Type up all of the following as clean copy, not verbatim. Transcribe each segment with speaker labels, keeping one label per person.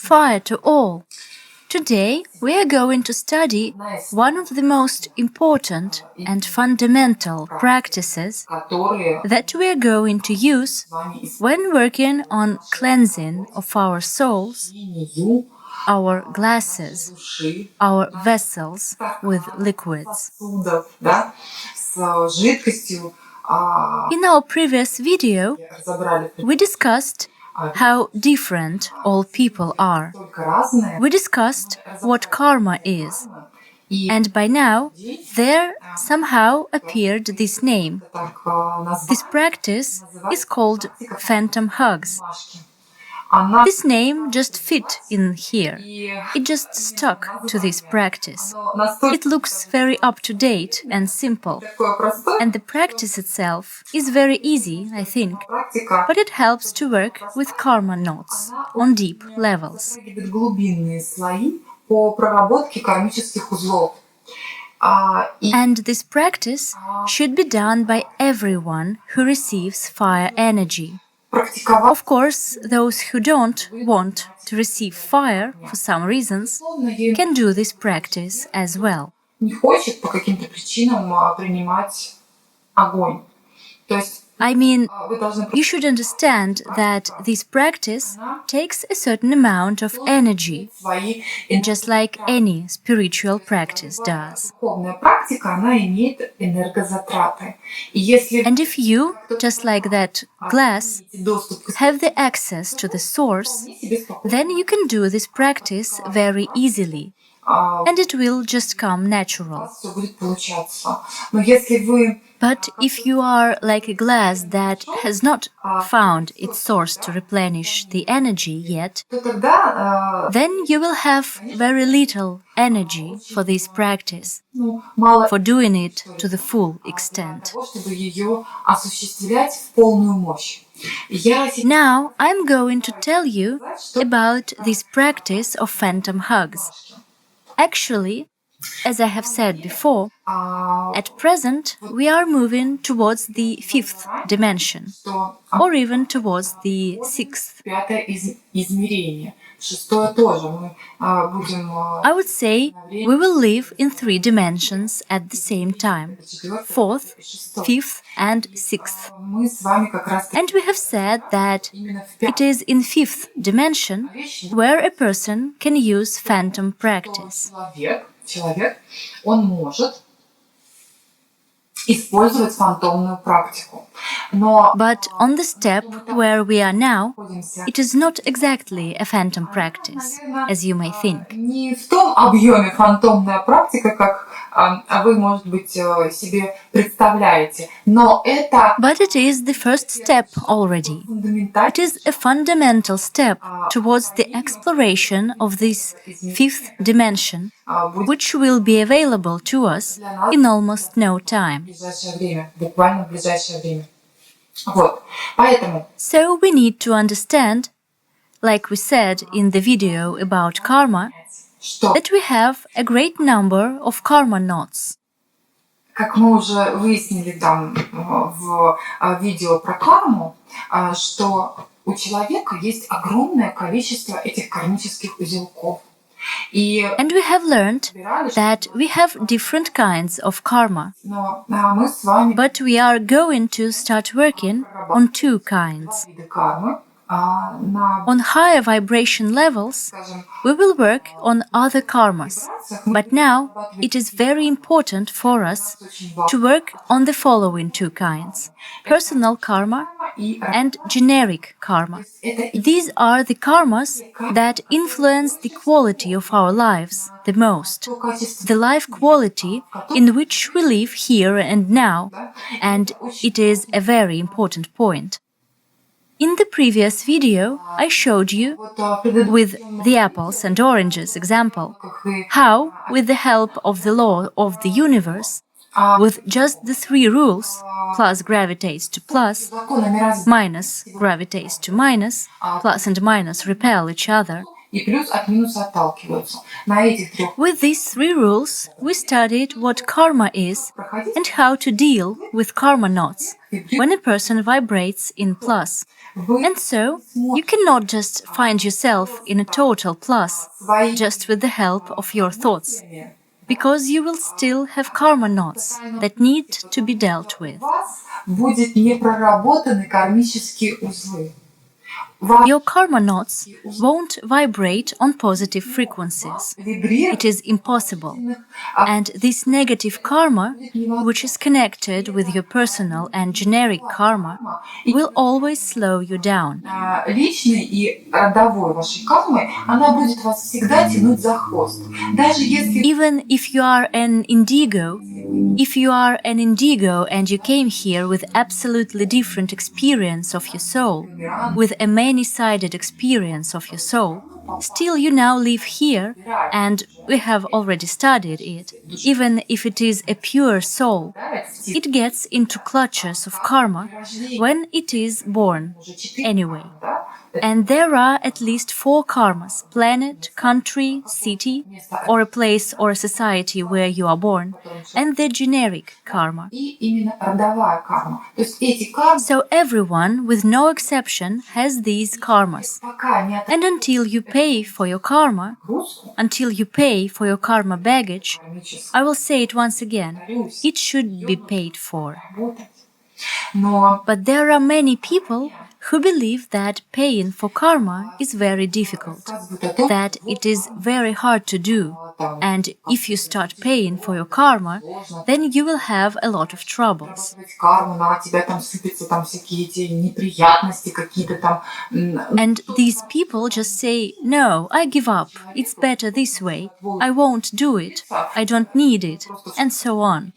Speaker 1: fire to all. Today we are going to study one of the most important and fundamental practices that we are going to use when working on cleansing of our souls, our glasses, our vessels with liquids. In our previous video, we discussed how different all people are. We discussed what karma is, and by now there somehow appeared this name. This practice is called phantom hugs. This name just fit in here. It just stuck to this practice. It looks very up-to-date and simple. And the practice itself is very easy, I think, but it helps to work with karma knots on deep levels. And this practice should be done by everyone who receives fire energy. Of course, those who don't want to receive fire for some reasons can do this practice as well. I mean, you should understand that this practice takes a certain amount of energy, just like any spiritual practice does. And if you, just like that glass, have the access to the source, then you can do this practice very easily, and it will just come natural. But if you are like a glass that has not found its source to replenish the energy yet, then you will have very little energy for this practice, for doing it to the full extent. Now I'm going to tell you about this practice of phantom hugs. Actually, as I have said before, at present we are moving towards the fifth dimension, or even towards the sixth. I would say we will live in three dimensions at the same time: fourth, fifth, and sixth. And we have said that it is in fifth dimension where a person can use phantom practice. But on the step where we are now, it is not exactly a phantom practice, as you may think. But it is the first step already. It is a fundamental step towards the exploration of this fifth dimension, which will be available to us in almost no time. So we need to understand, like we said in the video about karma, that we have a great number of karma knots.
Speaker 2: Как мы уже выяснили там в видео про карму, что у человека есть огромное количество этих кармических узелков.
Speaker 1: And we have learned that we have different kinds of karma, but we are going to start working on two kinds. On higher vibration levels, we will work on other karmas, but now it is very important for us to work on the following two kinds: personal karma and generic karma. These are the karmas that influence the quality of our lives the most, the life quality in which we live here and now, and it is a very important point. In the previous video, I showed you, with the apples and oranges example, how, with the help of the law of the universe, with just the three rules, plus gravitates to plus, minus gravitates to minus, plus and minus repel each other,
Speaker 2: и плюс от минуса отталкиваются. На этих 3
Speaker 1: With these 3 rules, we studied what karma is and how to deal with karma knots when a person vibrates in plus. And so, you cannot just find yourself in a total plus just with the help of your thoughts, because you will still have karma knots that need to be dealt with.
Speaker 2: Будет не проработаны кармические узлы.
Speaker 1: Your karma knots won't vibrate on positive frequencies. It is impossible. And this negative karma, which is connected with your personal and generic karma, will always slow you down.
Speaker 2: Личной и родовой вашей кармой, она будет вас всегда тянуть за хвост. Даже если...
Speaker 1: Even if you are an indigo, and you came here with absolutely different experience of your soul, with a many-sided experience of your soul, still you now live here, and we have already studied it. Even if it is a pure soul, it gets into clutches of karma when it is born, anyway. And there are at least 4 karmas: planet, country, city, or a place or a society where you are born, and the generic karma. So everyone, with no exception, has these karmas. And until you pay for your karma, baggage, I will say it once again, it should be paid for. But there are many people who believe that paying for karma is very difficult, that it is very hard to do, and if you start paying for your karma, then you will have a lot of troubles. And these people just say, no, I give up, it's better this way, I won't do it, I don't need it, and so on.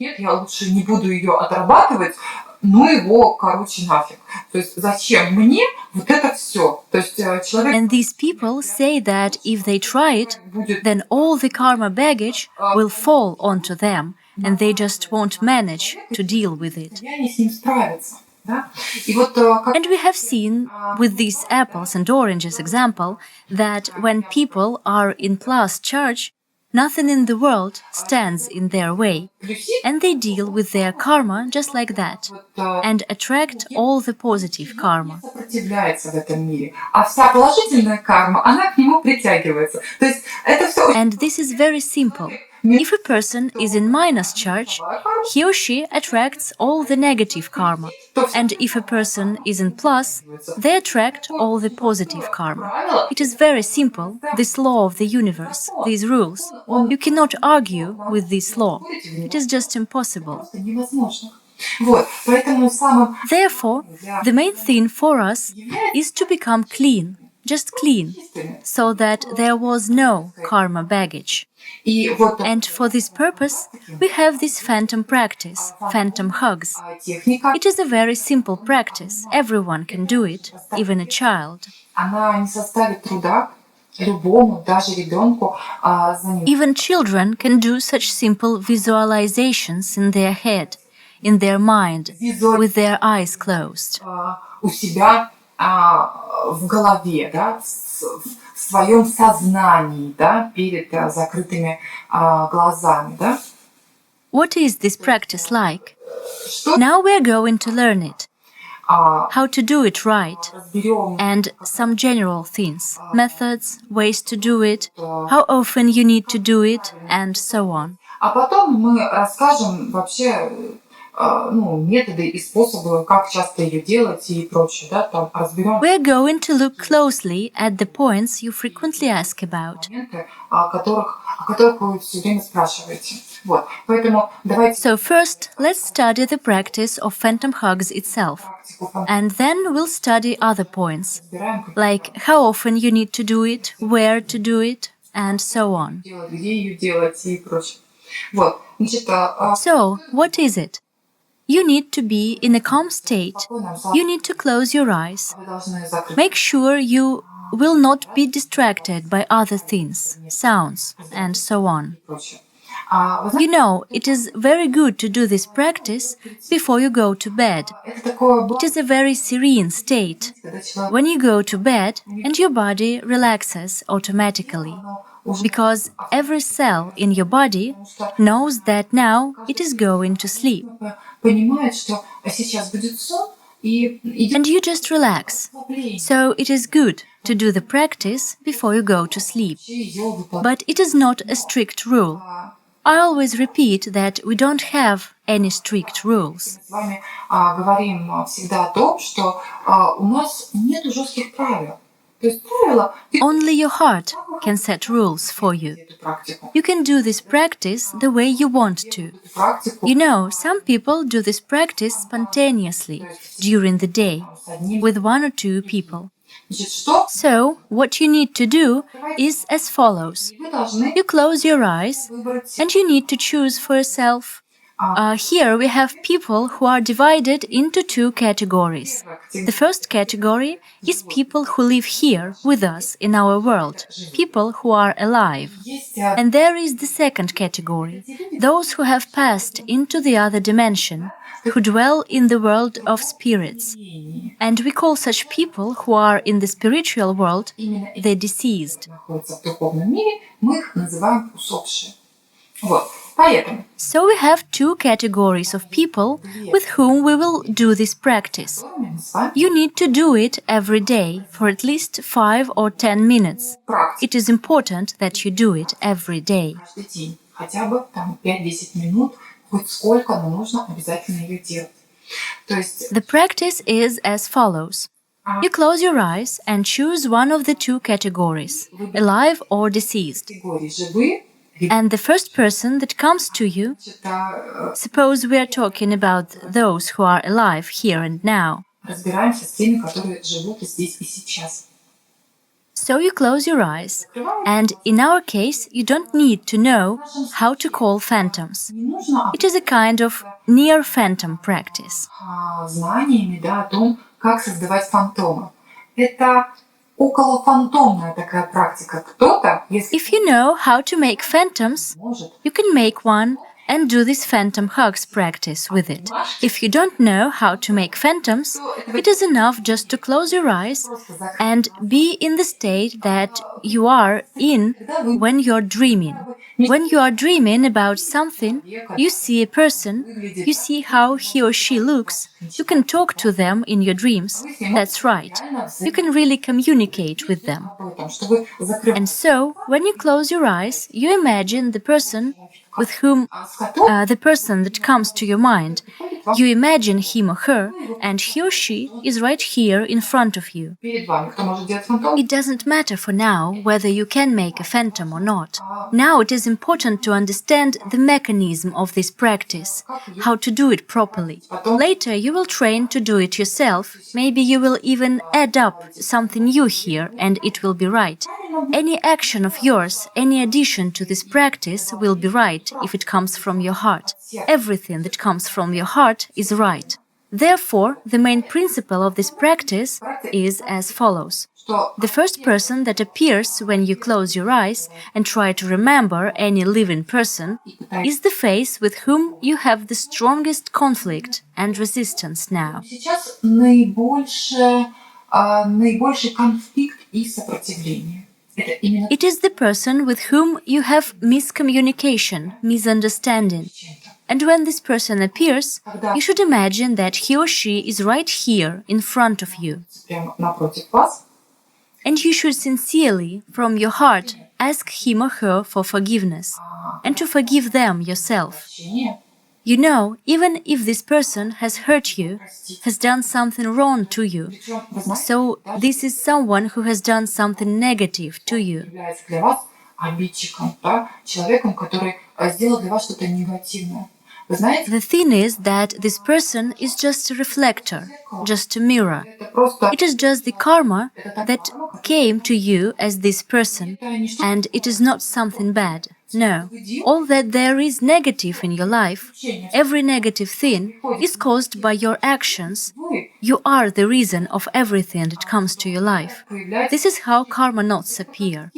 Speaker 2: Ну его, короче, нафиг. То есть зачем мне вот это все? То есть человек...
Speaker 1: And these people say that if they try it, then all the karma baggage will fall onto them, and they just won't manage to deal with it. And we have seen with this apples and oranges example that when people are in plus charge, nothing in the world stands in their way, and they deal with their karma just like that, and attract all the positive karma. And this is very simple. If a person is in minus charge, he or she attracts all the negative karma. And if a person is in plus, they attract all the positive karma. It is very simple, this law of the universe, these rules. You cannot argue with this law. It is just impossible. Therefore, the main thing for us is to become clean, just clean, so that there was no karma baggage. And for this purpose, we have this phantom practice, phantom hugs. It is a very simple practice. Everyone can do it, even a child. Even children can do such simple visualizations in their head, in their mind, with their eyes closed.
Speaker 2: В голове, да, в своем сознании, да, перед закрытыми глазами, да.
Speaker 1: What is this practice like? Now we are going to learn it. How to do it right, and some general things, methods, ways to do it, how often you need to do it, and so on.
Speaker 2: А потом мы расскажем вообще методы и способы, как часто ее делать и прочее, да, там разберем.
Speaker 1: We are going to look closely at the points you frequently ask about.
Speaker 2: О которых вы все время спрашиваете. Вот, поэтому давайте.
Speaker 1: So first, let's study the practice of phantom hugs itself, and then we'll study other points, like how often you need to do it, where to do it, and so on.
Speaker 2: Где ее делать и прочее. Вот, значит.
Speaker 1: So, what is it? You need to be in a calm state. You need to close your eyes. Make sure you will not be distracted by other things, sounds, and so on. You know, it is very good to do this practice before you go to bed. It is a very serene state. When you go to bed and your body relaxes automatically, because every cell in your body knows that now it is going to sleep. And you just relax. So it is good to do the practice before you go to sleep. But it is not a strict rule. I always repeat that we don't have any strict rules. Only your heart can set rules for you. You can do this practice the way you want to. You know, some people do this practice spontaneously during the day with one or two people. So, what you need to do is as follows. You close your eyes and you need to choose for yourself. Here we have people who are divided into two categories. The first category is people who live here with us in our world, people who are alive. And there is the second category, those who have passed into the other dimension, who dwell in the world of spirits. And we call such people who are in the spiritual world the deceased. So we have two categories of people with whom we will do this practice. You need to do it every day for at least 5 or 10 minutes. It is important that you do it every day. The practice is as follows. You close your eyes and choose one of the two categories, alive or deceased. And the first person that comes to you, suppose we are talking about those who are alive here and now. So you close your eyes, and in our case, you don't need to know how to call phantoms. It is a kind of near-phantom practice. If you know how to make phantoms, you can make one and do this phantom hugs practice with it. If you don't know how to make phantoms, it is enough just to close your eyes and be in the state that you are in when you're dreaming. When you are dreaming about something, you see a person, you see how he or she looks, you can talk to them in your dreams. That's right. You can really communicate with them. And so, when you close your eyes, you imagine the person with whom, the person that comes to your mind. You imagine him or her, and he or she is right here in front of you. It doesn't matter for now whether you can make a phantom or not. Now it is important to understand the mechanism of this practice, how to do it properly. Later you will train to do it yourself. Maybe you will even add up something new here, and it will be right. Any action of yours, any addition to this practice will be right if it comes from your heart. Everything that comes from your heart is right. Therefore, the main principle of this practice is as follows. The first person that appears when you close your eyes and try to remember any living person is the face with whom you have the strongest conflict and resistance now. It is the person with whom you have miscommunication, misunderstanding. And when this person appears, you should imagine that he or she is right here in front of you. And you should sincerely, from your heart, ask him or her for forgiveness, and to forgive them yourself. You know, even if this person has hurt you, has done something wrong to you, so this is someone who has done something negative to you. The thing is that this person is just a reflector, just a mirror. It is just the karma that came to you as this person, and it is not something bad. No, all that there is negative in your life, every negative thing, is caused by your actions. You are the reason of everything that comes to your life. This is how karma knots appear.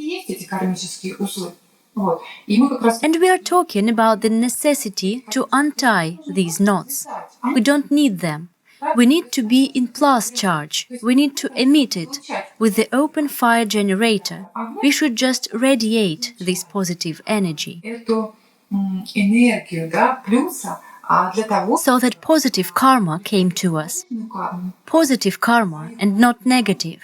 Speaker 2: Вот. И мы как раз...
Speaker 1: And we are talking about the necessity to untie these knots. We don't need them. We need to be in plus charge. We need to emit it with the open fire generator. We should just radiate this positive energy.
Speaker 2: Эту энергию, да, плюса, для того,
Speaker 1: So that positive karma came to us. Positive karma and not negative.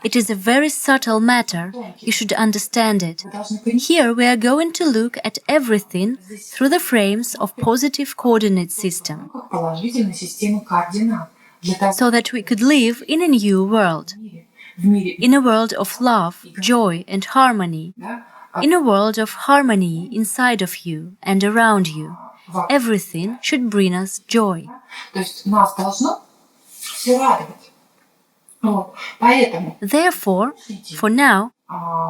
Speaker 1: It is a very subtle matter. You should understand it. Here we are going to look at everything through the frames of positive coordinate system,
Speaker 2: как положительной системы координат, для того,
Speaker 1: so that we could live in a new world,
Speaker 2: в мире,
Speaker 1: in a world of love, joy and harmony,
Speaker 2: да,
Speaker 1: in a world of harmony inside of you and around you. Everything should bring us joy.
Speaker 2: то есть нас должно все радовать. Вот. Поэтому
Speaker 1: Therefore, for now,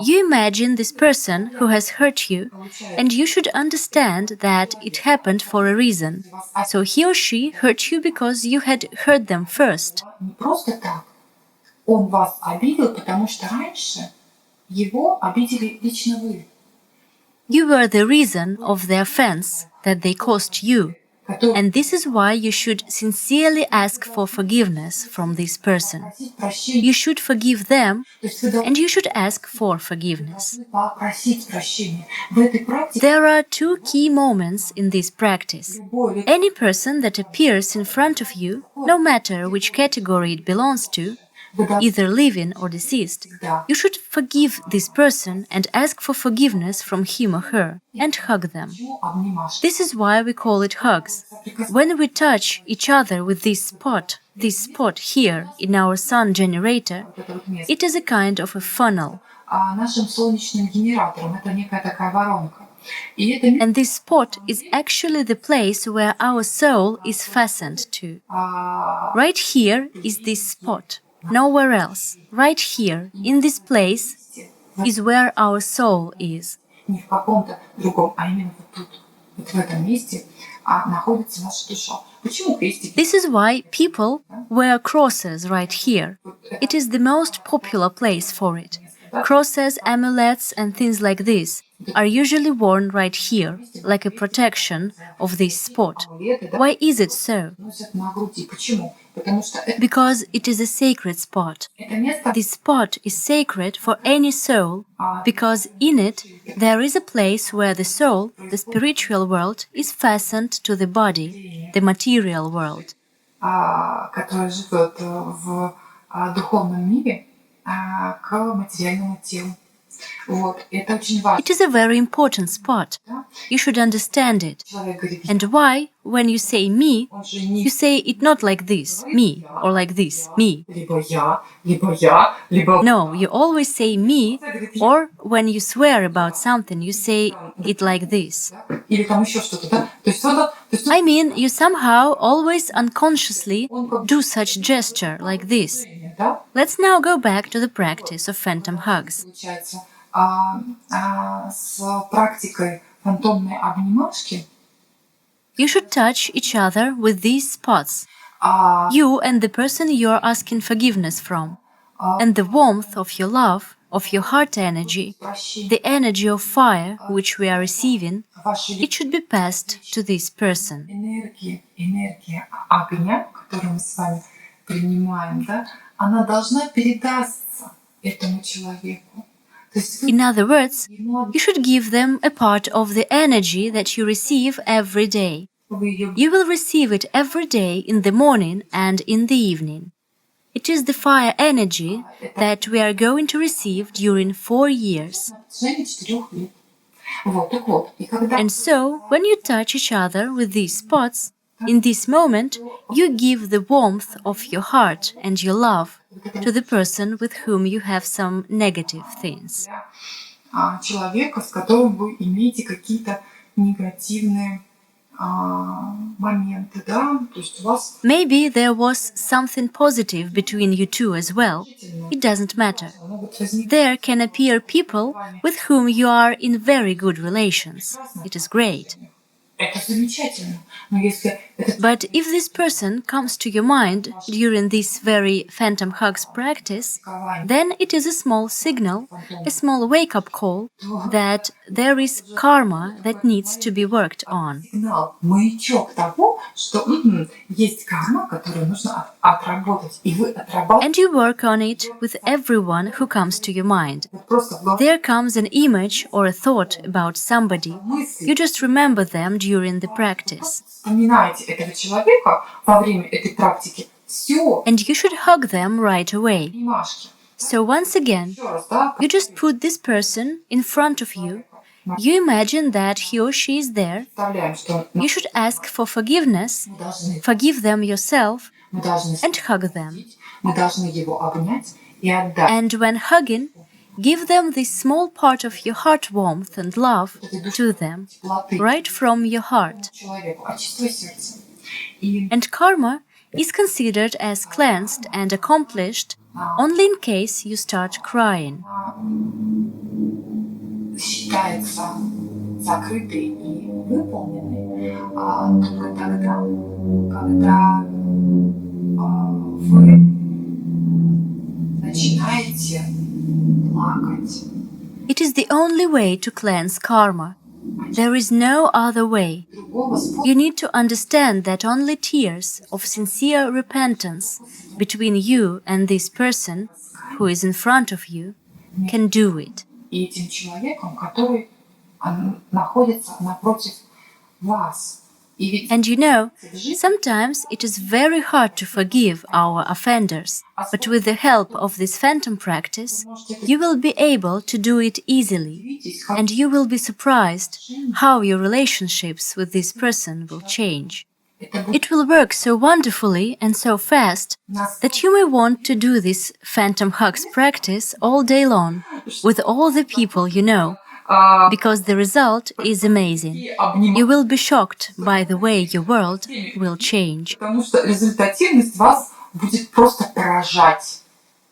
Speaker 1: you imagine this person who has hurt you, and you should understand that it happened for a reason. So he or she hurt you because you had hurt them first.
Speaker 2: не просто так. Он вас обидел, потому что раньше его обидели лично вы.
Speaker 1: You were the reason of the offense that they caused you,
Speaker 2: Который
Speaker 1: and this is why you should sincerely ask for forgiveness from this person.
Speaker 2: просить прощения.
Speaker 1: You should forgive them,
Speaker 2: То есть вы должны
Speaker 1: and you should ask for forgiveness.
Speaker 2: попросить прощения. В этой практике
Speaker 1: There are two key moments in this practice.
Speaker 2: любой
Speaker 1: Any person that appears in front of you, no matter which category it belongs to,
Speaker 2: вы должны
Speaker 1: either living or deceased, you should forgive this person and ask for forgiveness from him or her, and hug them.
Speaker 2: обнимашь.
Speaker 1: This is why we call it hugs. When we touch each other with this spot here in our sun generator,
Speaker 2: Вот это вот место.
Speaker 1: it is a kind of a funnel.
Speaker 2: Нашим солнечным генератором это некая такая воронка. И это место,
Speaker 1: And this spot is actually the place where our soul is fastened to. Right here is this spot. Nowhere else. Right here, in this place, is where our soul is.
Speaker 2: не в каком-то другом, а именно вот тут, вот в этом месте, находится наша душа. Почему крестики?
Speaker 1: This is why people wear crosses right here. It is the most popular place for it. Crosses, amulets, and things like this are usually worn right here, like a protection of this spot. Why is it so?
Speaker 2: Носят на груди. Почему? Потому что
Speaker 1: Because it is a sacred spot.
Speaker 2: это место
Speaker 1: This spot is sacred for any soul because in it there is a place where the soul, the spiritual world, is fastened to the body, the material world.
Speaker 2: которое живет в духовном мире, к материальному телу. Вот. Это очень важно.
Speaker 1: It is a very important spot. You should understand it.
Speaker 2: Человек говорит,
Speaker 1: And why, when you say me,
Speaker 2: он же не
Speaker 1: you say it not like this, me, or like this, me.
Speaker 2: либо я, либо...
Speaker 1: No, you always say me, or when you swear about something, you say it like this.
Speaker 2: Или там еще что-то, да? То есть он...
Speaker 1: I mean, you somehow always unconsciously do such gesture like this.
Speaker 2: да?
Speaker 1: Let's now go back to the practice of phantom hugs.
Speaker 2: Получается, с практикой фантомной обнимашки
Speaker 1: You should touch each other with these spots,
Speaker 2: а,
Speaker 1: you and the person you are asking forgiveness from, and the warmth of your love, of your heart energy,
Speaker 2: прощение
Speaker 1: the energy of fire which we are receiving,
Speaker 2: вашей
Speaker 1: it should be passed to this person.
Speaker 2: энергия огня, которую мы с вами принимаем, да, она должна передаться этому человеку. То есть вы
Speaker 1: In other words,
Speaker 2: ему
Speaker 1: you should give them a part of the energy that you receive every day.
Speaker 2: вы ее
Speaker 1: You will receive it every day in the morning and in the evening. It is the fire energy that we are going to receive during 4 years.
Speaker 2: на протяжении 4 лет. Вот, так вот. И когда
Speaker 1: And so, when you touch each other with these spots, in this moment, you give the warmth of your heart and your love to the person with whom you have some negative things.
Speaker 2: человека, с которым вы имеете какие-то негативные моменты, да, то есть у вас
Speaker 1: Maybe there was something positive between you two as well. It doesn't matter.
Speaker 2: могут возникнуть
Speaker 1: There can appear people with whom you are in very good relations. It is great.
Speaker 2: Это замечательно. Но если этот
Speaker 1: But if this person comes to your mind during this very phantom hugs practice, then it is a small signal, a small wake-up call that there is karma that needs to be worked on.
Speaker 2: сигнал, маячок того, что есть карма, которую нужно отработать, и вы отрабатываете.
Speaker 1: And you work on it with everyone who comes to your mind.
Speaker 2: Просто в
Speaker 1: There comes an image or a thought about somebody. You just remember them during the practice.
Speaker 2: вспоминаете этого человека во время этой практики. Все,
Speaker 1: And you should hug them right away.
Speaker 2: обнимашки.
Speaker 1: So once again,
Speaker 2: Еще раз, да,
Speaker 1: you just put this person in front of you. You imagine that he or she is there.
Speaker 2: представляем, что
Speaker 1: You should ask for forgiveness,
Speaker 2: мы должны,
Speaker 1: forgive them yourself,
Speaker 2: мы должны
Speaker 1: and hug them.
Speaker 2: мы должны его обнять и отдать.
Speaker 1: And when hugging, give them this small part of your heart warmth and love to them,
Speaker 2: Теплоты
Speaker 1: right from your heart.
Speaker 2: человеку, от чистого сердца. И
Speaker 1: And karma is considered as cleansed and accomplished only in case you start crying.
Speaker 2: считается закрытой и выполненной только тогда, когда вы начинаете плакать.
Speaker 1: It is the only way to cleanse karma. There is no other way.
Speaker 2: Другого способа
Speaker 1: You need to understand that only tears of sincere repentance between you and this person who is in front of you can do it.
Speaker 2: и этим человеком, который находится напротив вас. И ведь
Speaker 1: And you know,
Speaker 2: жизнь
Speaker 1: sometimes it is very hard to forgive our offenders, but with the help of this phantom practice, you will be able to do it easily,
Speaker 2: видите, как
Speaker 1: and you will be surprised how your relationships with this person will change.
Speaker 2: это будет
Speaker 1: It will work so wonderfully and so fast
Speaker 2: нас
Speaker 1: that you may want to do this phantom hugs practice all day long with all the people you know, because the result is amazing.
Speaker 2: и обнимать,
Speaker 1: You will be shocked by the way your world will change.
Speaker 2: потому что результативность вас будет просто поражать.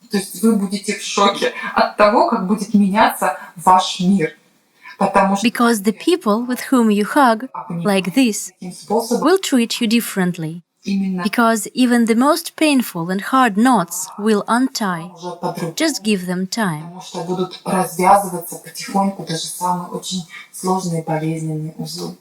Speaker 2: То есть вы будете в шоке от того, как будет меняться ваш мир. Потому что
Speaker 1: Because the people with whom you hug, like this,
Speaker 2: таким способом
Speaker 1: will treat you differently.
Speaker 2: именно
Speaker 1: Because even the most painful and hard knots will untie.
Speaker 2: уже по-другому.
Speaker 1: Just give them time.
Speaker 2: Потому что будут развязываться потихоньку даже самые очень сложные болезненные узлы.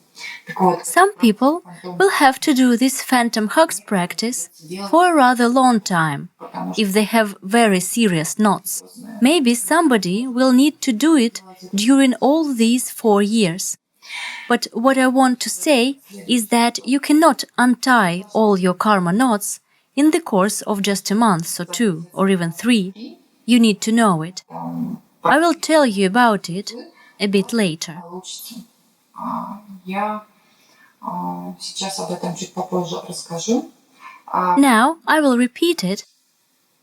Speaker 2: Так вот,
Speaker 1: Some people will have to do this phantom hugs practice for a rather long time
Speaker 2: потому что
Speaker 1: if they have very serious knots. Maybe somebody will need to do it during all these 4 years. But what I want to say is that you cannot untie all your karma knots in the course of just a month or 2 or even 3. You need to know it. I will tell you about it a bit later.
Speaker 2: получится. Я сейчас об этом чуть попозже расскажу.
Speaker 1: Now I will repeat it.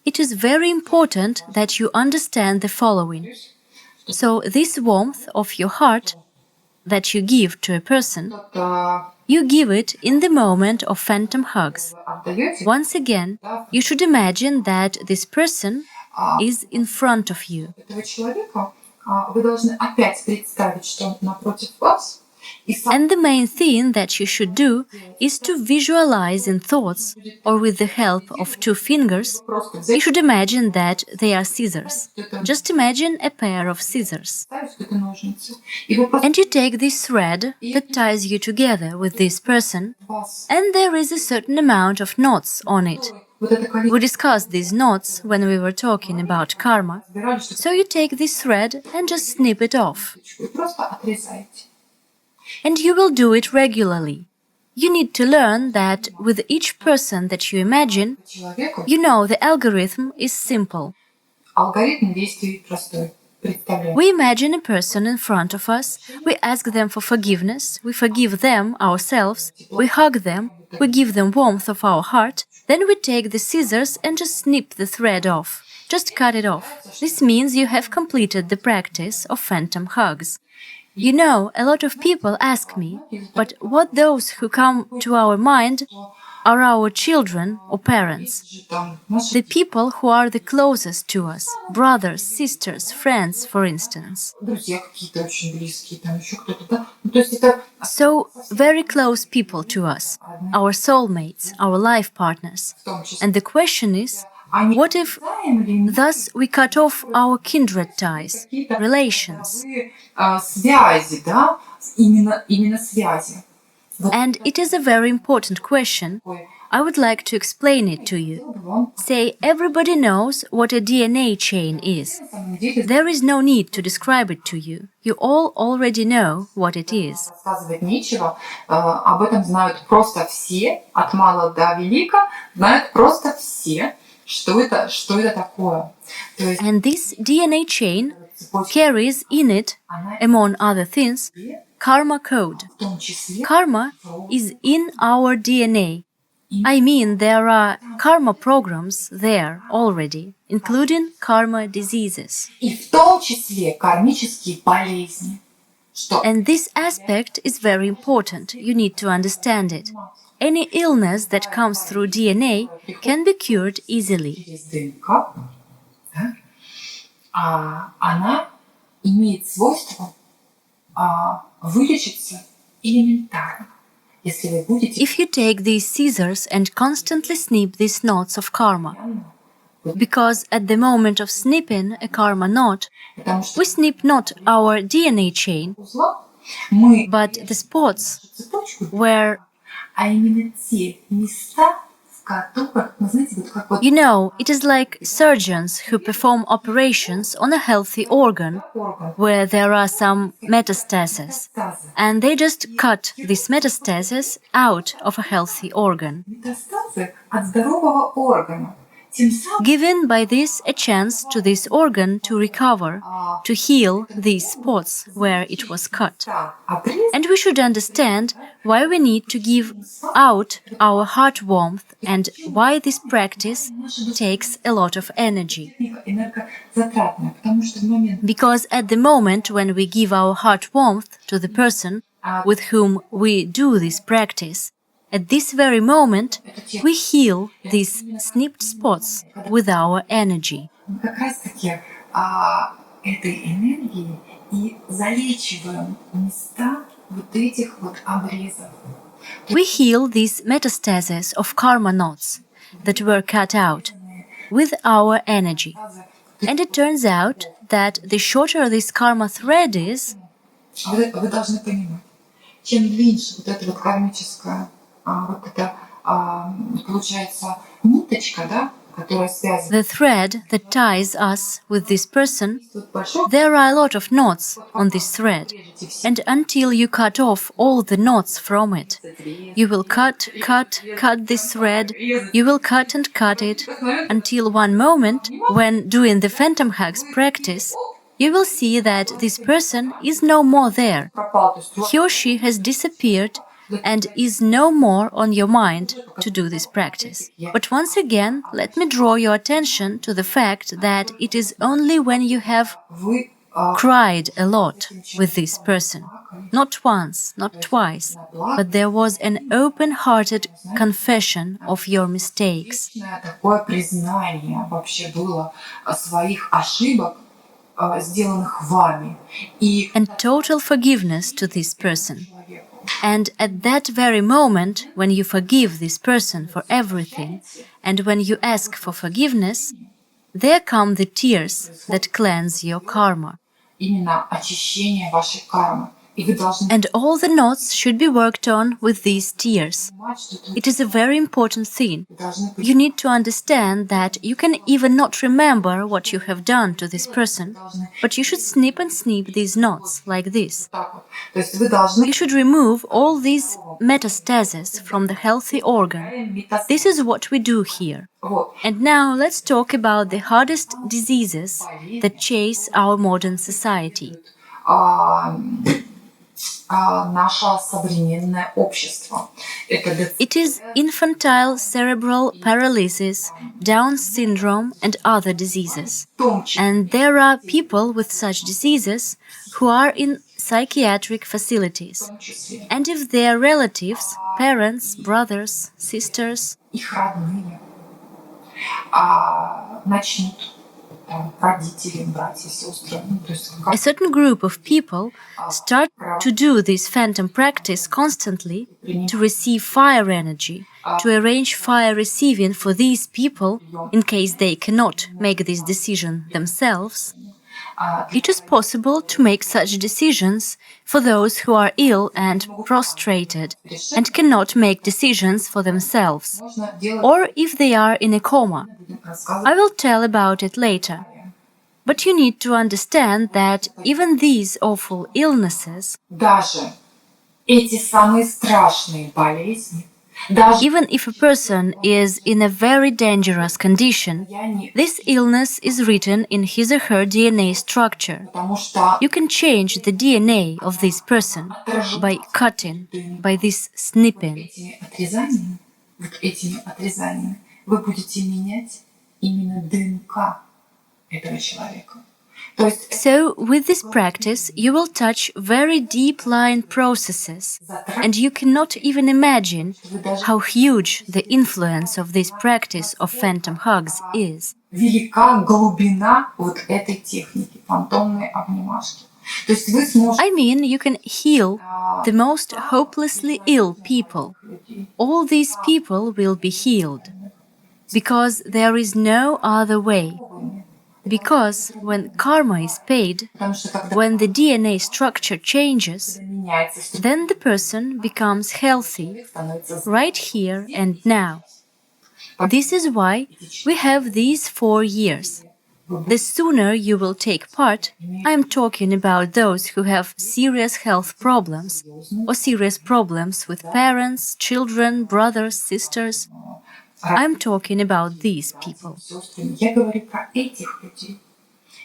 Speaker 1: It is very important that you understand the following. So, this warmth of your heart that you give to a person, you give it in the moment of phantom hugs.
Speaker 2: Отдаете
Speaker 1: Once again, you should imagine that this person is in front of you.
Speaker 2: этого человека, вы должны опять представить, что он напротив вас. И сам
Speaker 1: And the main thing that you should do is to visualize in thoughts or with the help of 2 fingers.
Speaker 2: просто
Speaker 1: You
Speaker 2: взять
Speaker 1: should imagine that they are scissors. Just imagine a pair of scissors.
Speaker 2: ставить это ножницы. И вы просто
Speaker 1: And you take this thread that ties you together with this person,
Speaker 2: вас
Speaker 1: and there is a certain amount of knots on it.
Speaker 2: вот это количество
Speaker 1: We discussed these knots when we were talking about karma.
Speaker 2: собирали, что
Speaker 1: So you take this thread and just snip it off.
Speaker 2: вы просто отрезаете.
Speaker 1: And you will do it regularly. You need to learn that with each person that you imagine,
Speaker 2: Человеку
Speaker 1: you know the algorithm is simple.
Speaker 2: алгоритм действий простой. Представляем.
Speaker 1: We imagine a person in front of us, we ask them for forgiveness, we forgive them ourselves, we hug them, we give them warmth of our heart, then we take the scissors and just snip the thread off. Just cut it off. This means you have completed the practice of phantom hugs. You know, a lot of people ask me, but what those who come to our mind are our children or parents?
Speaker 2: Же там наши
Speaker 1: The people who are the closest to us, brothers, sisters, friends, for instance.
Speaker 2: друзья какие-то очень близкие, там еще кто-то, да? Ну, то есть это
Speaker 1: So, very close people to us, our soulmates, our life partners. And the question is, what if thus we cut off our kindred ties, relations?
Speaker 2: Связи, да, именно связи.
Speaker 1: And it is a very important question. I would like to explain it to you. Say, everybody knows what a DNA chain is. There is no need to describe it to you. You all already know what it is.
Speaker 2: Рассказывать нечего, об этом знают просто все, от мала до велика, знают просто все, что это такое.
Speaker 1: And this DNA chain carries in it, among other things, karma code. Karma is in our DNA. I mean, there are karma programs there already, including karma diseases.
Speaker 2: И в том числе кармические болезни.
Speaker 1: And this aspect is very important. You need to understand it. Any illness that comes through DNA can be cured easily.
Speaker 2: Через ДНК, она имеет свойство вылечиться элементарно. Если вы будете
Speaker 1: If you take these scissors and constantly snip these knots of karma, because at the moment of snipping a karma knot,
Speaker 2: потому что
Speaker 1: we snip not our DNA chain,
Speaker 2: узла мы
Speaker 1: but the spots
Speaker 2: цепочку,
Speaker 1: where,
Speaker 2: а именно те места, в которых, вы знаете, вот как вот
Speaker 1: you know, it is like surgeons who perform operations on a healthy organ
Speaker 2: орган,
Speaker 1: where there are some metastases,
Speaker 2: метастазы.
Speaker 1: and they just cut these metastases out of a healthy organ,
Speaker 2: Метастазы от здорового органа. Тем самым
Speaker 1: giving by this a chance to this organ to recover, to heal these spots where it was cut.
Speaker 2: обрез
Speaker 1: And we should understand why we need to give out our heart warmth and why this practice takes a lot of energy.
Speaker 2: энергозатратная, потому что в момент
Speaker 1: Because at the moment when we give our heart warmth to the person with whom we do this practice, at this very moment we heal these snipped spots with our energy.
Speaker 2: мы как раз-таки этой энергией и залечиваем места вот этих вот обрезов.
Speaker 1: We heal these metastases of karma knots that were cut out with our energy. And it turns out that the shorter this karma thread is,
Speaker 2: Вы должны понимать, чем длиннее вот эта вот кармическая, вот эта, получается, ниточка, да, которая связана
Speaker 1: the thread that ties us with this person,
Speaker 2: с большой,
Speaker 1: there are a lot of knots on this thread. And until you cut off all the knots from it, you will cut this thread, you will cut and cut it, until one moment, when doing the phantom hugs practice, you will see that this person is no more there.
Speaker 2: пропал, то есть
Speaker 1: He or she has disappeared and is no more on your mind to do this practice. But once again, let me draw your attention to the fact that it is only when you have
Speaker 2: вы
Speaker 1: cried a lot with this person. Not once, not twice, but there was an open-hearted confession of your mistakes.
Speaker 2: такое признание вообще было своих ошибок, сделанных вами, и
Speaker 1: And total forgiveness to this person. And at that very moment, when you forgive this person for everything, and when you ask for forgiveness, there come the tears that cleanse your karma.
Speaker 2: именно очищение вашей кармы. И вы должны
Speaker 1: And all the knots should be worked on with these tears.
Speaker 2: понимать, что
Speaker 1: It is a very important thing.
Speaker 2: вы должны
Speaker 1: You need to understand that you can even not remember what you have done to this person, but you should snip and snip these knots like this.
Speaker 2: так вот. То есть вы должны
Speaker 1: You should remove all these metastases from the healthy organ. This is what we do here.
Speaker 2: Вот.
Speaker 1: And now let's talk about the hardest diseases that chase our modern society.
Speaker 2: Наше современное общество. Это
Speaker 1: It is infantile cerebral paralysis, Down syndrome, and other diseases.
Speaker 2: в том числе
Speaker 1: And there are people with such diseases who are in psychiatric facilities. And if their relatives, parents, brothers, sisters,
Speaker 2: их родные начнут там, родители, братья, сестры. Ну, то есть
Speaker 1: A certain group of people start to do this phantom practice constantly to receive fire energy, to arrange fire receiving for these people in case they cannot make this decision themselves. It is possible to make such decisions for those who are ill and prostrated and cannot make decisions for themselves,
Speaker 2: можно делать,
Speaker 1: or if they are in a coma.
Speaker 2: будем рассказывать
Speaker 1: I will tell about it later. But you need to understand that even these awful illnesses,
Speaker 2: даже эти самые страшные болезни, даже
Speaker 1: even if a person is in a very dangerous condition,
Speaker 2: состоянии,
Speaker 1: this illness is written in his or her DNA structure.
Speaker 2: потому что
Speaker 1: You can change the DNA of this person by cutting, by this snipping.
Speaker 2: этими отрезаниями вы будете менять именно ДНК этого человека. То есть
Speaker 1: So, with this practice, you will touch very deep-lying processes, and you cannot even imagine how huge the influence of this practice of phantom hugs is.
Speaker 2: велика глубина вот этой техники фантомной обнимашки. То есть вы сможете
Speaker 1: I mean, you can heal the most hopelessly ill people. All these people will be healed, because there is no other way. Because when karma is paid,
Speaker 2: потому что когда
Speaker 1: when the DNA structure changes,
Speaker 2: меняется
Speaker 1: then the person becomes healthy
Speaker 2: становится
Speaker 1: right here and now. This is why we have these 4 years. The sooner you will take part, I am talking about those who have serious health problems or serious problems with parents, children, brothers, sisters. I am talking about these people.
Speaker 2: сестрами. Я говорю про этих людей.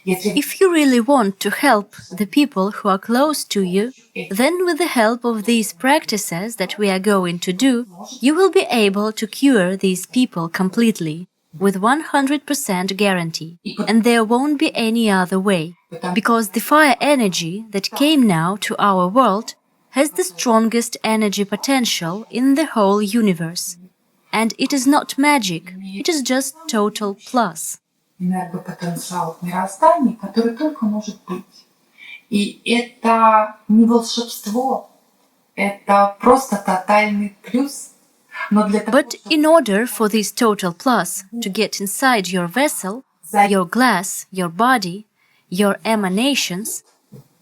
Speaker 2: Если
Speaker 1: If you really want to help the people who are close to you, then with the help of these practices that we are going to do, you will be able to cure these people completely, with 100% guarantee, and there won't be any other way, because the fire energy that came now to our world has the strongest energy potential in the whole universe. And it is not magic, it is just total plus.
Speaker 2: энергопотенциал мироздания, который только может быть. И это не волшебство, это просто тотальный плюс. Но для того,
Speaker 1: But in order for this total plus to get inside your vessel, your glass, your body, your emanations,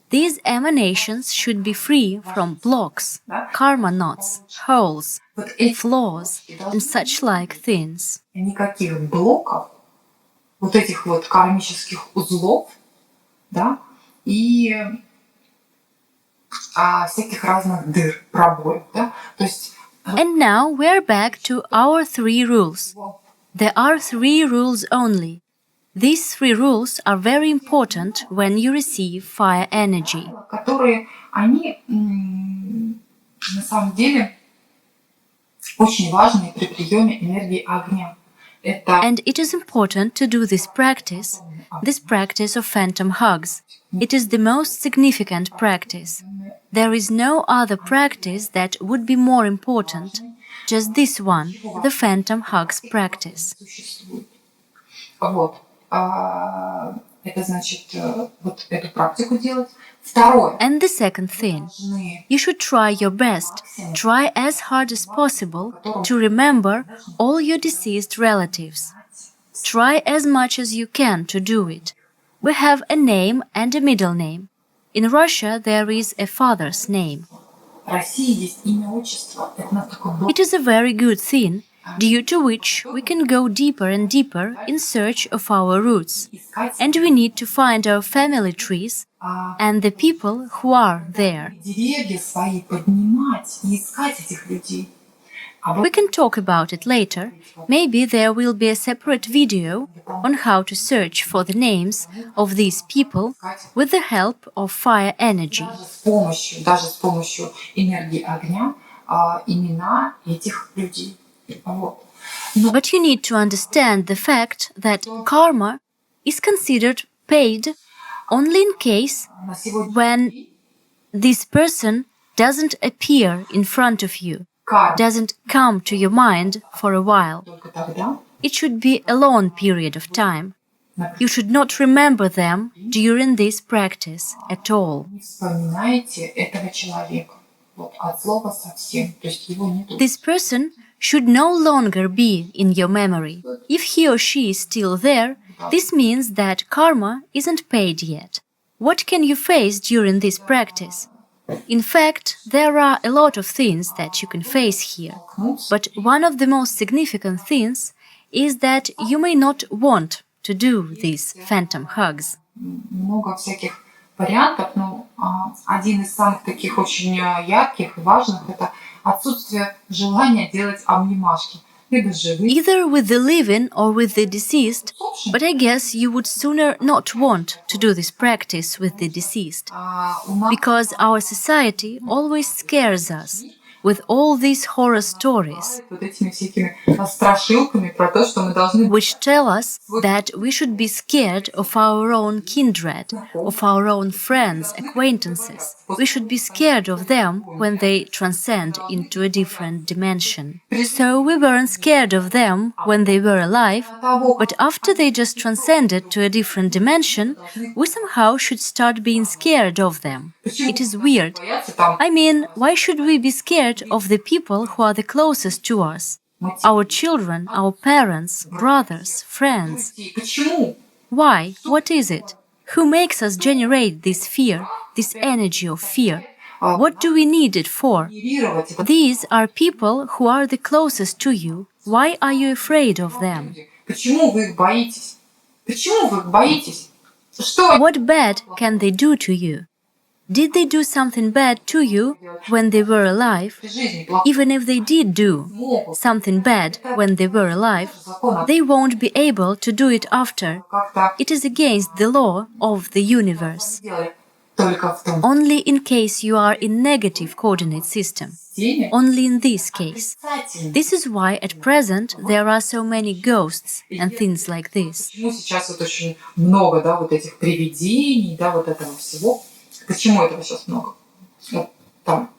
Speaker 1: these emanations should be free from blocks, karma knots, holes,
Speaker 2: вот эти
Speaker 1: flaws, and such like things.
Speaker 2: никаких блоков, вот этих вот кармических узлов, да, и всяких разных дыр, пробоев, да, то есть
Speaker 1: And now we're back to our 3 rules. There are 3 rules only. These 3 rules are very important when you receive fire energy.
Speaker 2: которые, они на самом деле очень важны при приеме энергии огня. Это
Speaker 1: And it is important to do this practice of phantom hugs. It is the most significant practice. There is no other practice that would be more important, just this one, the phantom hugs practice.
Speaker 2: существует. Вот. Это значит вот эту практику делать. Второе.
Speaker 1: And the second thing,
Speaker 2: Должны
Speaker 1: you should try your best, try as hard as possible to remember all your deceased relatives. Try as much as you can to do it. We have a name and a middle name. In Russia, there is a father's name.
Speaker 2: В России есть имя, отчество. Это нас такой блок.
Speaker 1: It is a very good thing, due to which we can go deeper and deeper in search of our roots.
Speaker 2: Искать
Speaker 1: And we need to find our family trees and the people who are there.
Speaker 2: деревья свои поднимать и искать этих людей. А вот
Speaker 1: We can talk about it later. Maybe there will be a separate video on how to search for the names of these people with the help of fire energy.
Speaker 2: даже с помощью энергии огня имена этих людей. Вот. Но
Speaker 1: But you need to understand the fact that karma is considered paid only in case
Speaker 2: на сегодня
Speaker 1: when this person doesn't appear in front of you,
Speaker 2: карма
Speaker 1: doesn't come to your mind for a while.
Speaker 2: только тогда
Speaker 1: It should be a long period of time. You should not remember them during this practice at all.
Speaker 2: Не вспоминайте этого человека. Вот, от слова совсем. То есть его нету.
Speaker 1: This person should no longer be in your memory. If he or she is still there, this means that karma isn't paid yet. What can you face during this practice? In fact, there are a lot of things that you can face here. But one of the most significant things is that you may not want to do these phantom hugs.
Speaker 2: Много всяких вариантов, но один из самых таких очень ярких и важных – это отсутствие желания делать обнимашки. Либо живых.
Speaker 1: Either with the living or with the deceased, but I guess you would sooner not want to do this practice with the deceased, because our society always scares us with all these horror stories,
Speaker 2: Вот этими всякими страшилками про то, что мы должны
Speaker 1: which tell us that we should be scared of our own kindred, of our own friends, acquaintances. We should be scared of them when they transcend into a different dimension. So we weren't scared of them when they were alive, but after they just transcended to a different dimension, we somehow should start being scared of them. It is weird. I mean, why should we be scared of the people who are the closest to us? Our children, our parents, brothers, friends.
Speaker 2: Почему?
Speaker 1: Why? What is it? Who makes us generate this fear, this energy of fear? What do we need it for?
Speaker 2: Генерировать это.
Speaker 1: These are people who are the closest to you. Why are you afraid of them?
Speaker 2: Почему вы их боитесь? Почему вы их боитесь? Что они
Speaker 1: What bad can they do to you? Did they do something bad to you when they were alive?
Speaker 2: в жизни плохо
Speaker 1: Even if they did do
Speaker 2: могут?
Speaker 1: something bad when they were alive,
Speaker 2: Закон
Speaker 1: they won't be able to do it after.
Speaker 2: как-то
Speaker 1: It is against the law of the universe.
Speaker 2: делали только в том
Speaker 1: Only in case you are in negative coordinate system.
Speaker 2: теме.
Speaker 1: Only in this case.
Speaker 2: Отрицательно.
Speaker 1: This is why at present there are so many ghosts and things like this.
Speaker 2: Почему сейчас вот очень много, да, вот этих привидений, да, вот этого всего? Почему этого сейчас много? Вот там.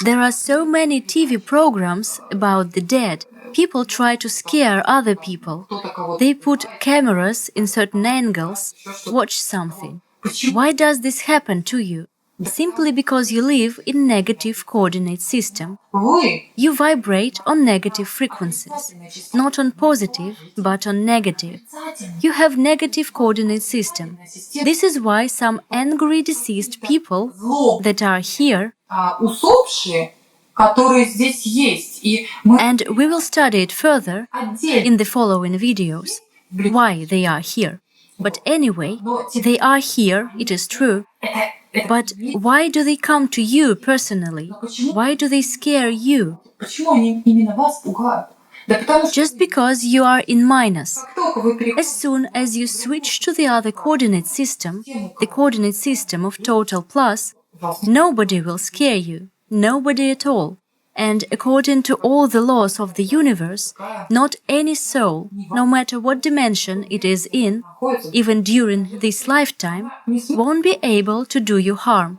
Speaker 1: There are so many TV programs about the dead. People try to scare other people.
Speaker 2: Кто-то кого-то.
Speaker 1: They put cameras in certain angles, watch something.
Speaker 2: Почему?
Speaker 1: Why does this happen to you? Simply because you live in negative coordinate system.
Speaker 2: Вы
Speaker 1: You vibrate on negative frequencies, not on positive, but on negative.
Speaker 2: отрицательно.
Speaker 1: You have negative coordinate system. This is why some angry deceased people
Speaker 2: Зло,
Speaker 1: that are here,
Speaker 2: усопшие, которые здесь есть, и мы
Speaker 1: and we will study it further
Speaker 2: отдельно.
Speaker 1: in the following videos, why they are here. But anyway, they are here, it is true,
Speaker 2: Это
Speaker 1: but why do they come to you personally? Why do they scare you?
Speaker 2: почему они именно вас пугают? Да потому что
Speaker 1: Just because you are in minus.
Speaker 2: как только вы переходите
Speaker 1: As soon as you switch to the other coordinate system, the coordinate system of total plus,
Speaker 2: вас
Speaker 1: nobody will scare you, nobody at all. And according to all the laws of the universe, not any soul, no matter what dimension it is in,
Speaker 2: находится
Speaker 1: even during this lifetime, won't be able to do you harm.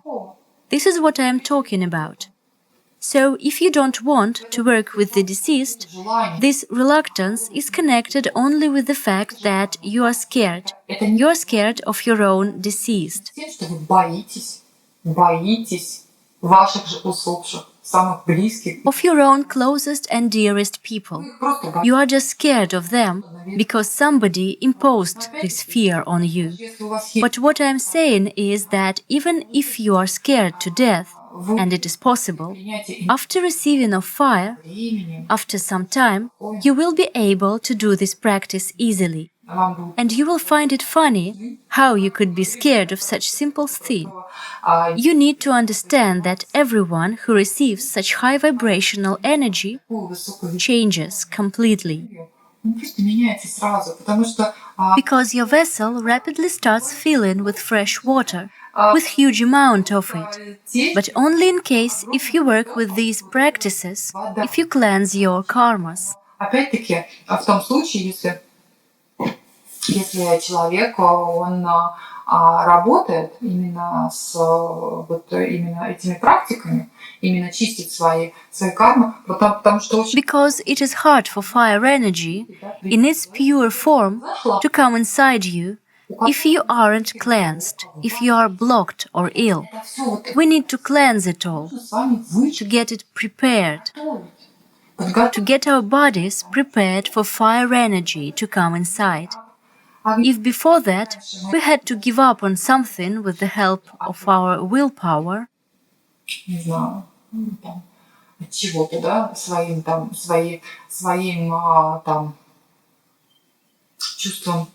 Speaker 1: This is what I am talking about. So, if you don't want to work with the deceased,
Speaker 2: желание.
Speaker 1: this reluctance is connected only with the fact that you are scared.
Speaker 2: Это не
Speaker 1: You are scared of your own deceased.
Speaker 2: тем, что вы боитесь ваших же усопших, самых близких.
Speaker 1: Of your own closest and dearest people.
Speaker 2: Вы их просто боитесь.
Speaker 1: You are just scared of them because somebody imposed this fear on you.
Speaker 2: Если у вас есть
Speaker 1: But what I am saying is that even if you are scared to death, and it is possible,
Speaker 2: принятие
Speaker 1: after receiving of fire,
Speaker 2: временем,
Speaker 1: after some time, you will be able to do this practice easily.
Speaker 2: вам будет
Speaker 1: And you will find it funny how you could be scared of such simple thing. You need to understand that everyone who receives such high vibrational energy
Speaker 2: такую высокую
Speaker 1: changes completely.
Speaker 2: энергию. Он просто меняется сразу, потому что
Speaker 1: Because your vessel rapidly starts filling with fresh water, with huge amount of it.
Speaker 2: те,
Speaker 1: But only in case if you work with these practices, if you cleanse your karmas.
Speaker 2: опять-таки, в том случае, если человек, он работает именно с вот именно этими практиками, именно чистить свои кармы, потому что очень...
Speaker 1: Because it is hard for fire energy, in its pure form, to come inside you if you aren't cleansed, if you are blocked or ill. We need to cleanse it all, to get it prepared, to get our bodies prepared for fire energy to come inside. If before that we had to give up on something with the help of our willpower,
Speaker 2: не знаю, от чего-то, да, своим там чувством,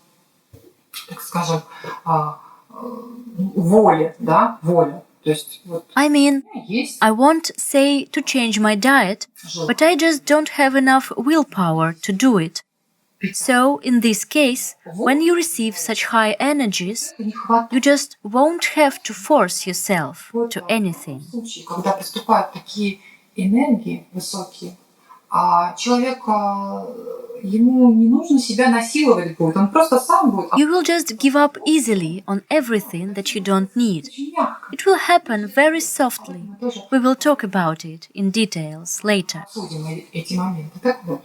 Speaker 2: так скажем, воли, да, воля. То есть вот
Speaker 1: I mean,
Speaker 2: есть.
Speaker 1: I want, say, to change my diet, but I just don't have enough willpower to do it. So, in this case, when you receive such high energies, you just won't have to force yourself to anything.
Speaker 2: В случае, когда поступают такие энергии высокие, человек, ему не нужно себя насиловать будет, он просто сам будет.
Speaker 1: You will just give up easily on everything that you don't need. It will happen very softly. We will talk about it in details later.
Speaker 2: Обсудим эти моменты. Так вот.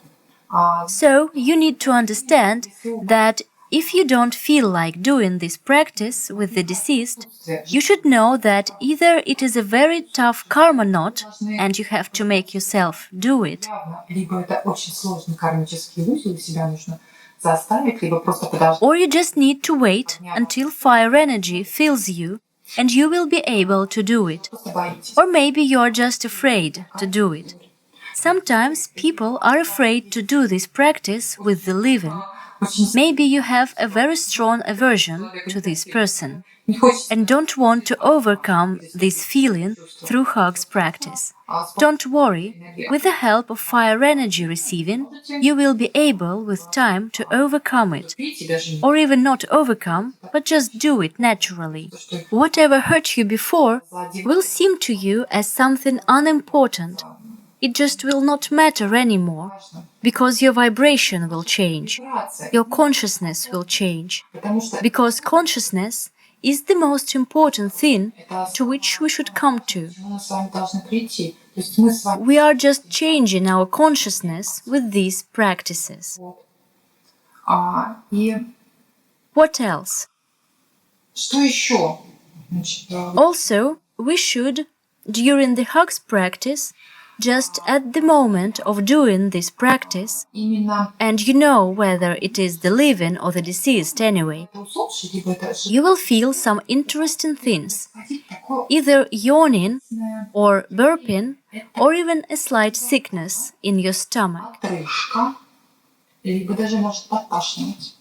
Speaker 1: So, you need to understand that if you don't feel like doing this practice with the deceased, you should know that either it is a very tough karma knot and you have to make yourself do it,
Speaker 2: Либо это очень сложный кармический узел, и себя нужно заставить, либо просто подождать.
Speaker 1: or you just need to wait until fire energy fills you and you will be able to do it.
Speaker 2: Просто боитесь.
Speaker 1: Or maybe you are just afraid to do it. Sometimes people are afraid to do this practice with the living. Maybe you have a very strong aversion to this person
Speaker 2: Не хочется.
Speaker 1: and don't want to overcome this feeling through hugs practice. Don't worry, with the help of fire energy receiving, you will be able with time to overcome it.
Speaker 2: Видите, даже
Speaker 1: Or even not overcome, but just do it naturally. Whatever hurt you before will seem to you as something unimportant. It just will not matter anymore, because your vibration will change,
Speaker 2: вибрация.
Speaker 1: your consciousness will change,
Speaker 2: Потому что
Speaker 1: because consciousness is the most important thing to which we should come to.
Speaker 2: мы с вами должны прийти. То есть мы с вами.
Speaker 1: We are just changing our consciousness with these practices.
Speaker 2: Вот. И
Speaker 1: What else?
Speaker 2: что еще? Значит,
Speaker 1: Also, we should, during the hugs practice, just at the moment of doing this practice,
Speaker 2: именно
Speaker 1: and you know whether it is the living or the deceased anyway,
Speaker 2: это усопший, либо это
Speaker 1: you will feel some interesting things,
Speaker 2: животное, такое
Speaker 1: either yawning
Speaker 2: вкусное,
Speaker 1: or burping, or even a slight sickness in your stomach.
Speaker 2: отрыжка, либо даже может подташнивать.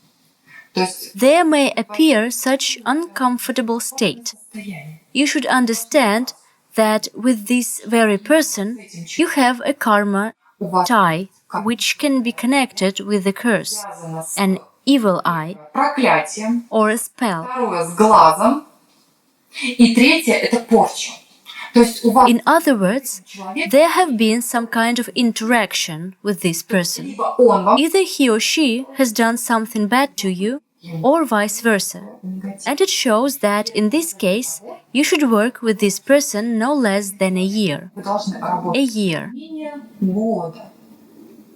Speaker 2: То есть
Speaker 1: There may appear such uncomfortable state.
Speaker 2: состояние.
Speaker 1: You should understand that with this very person, you have a karma
Speaker 2: У вас
Speaker 1: tie which can be connected with a curse,
Speaker 2: связано с
Speaker 1: an evil eye,
Speaker 2: проклятием,
Speaker 1: or a spell.
Speaker 2: второе с глазом, и третье это порча. То есть у вас
Speaker 1: In other words,
Speaker 2: человек,
Speaker 1: there have been some kind of interaction with this person.
Speaker 2: либо он вам
Speaker 1: Either he or she has done something bad to you, or vice versa.
Speaker 2: негатив.
Speaker 1: And it shows that in this case, you should work with this person no less than a year.
Speaker 2: Вы должны
Speaker 1: A
Speaker 2: работать
Speaker 1: year.
Speaker 2: менее года.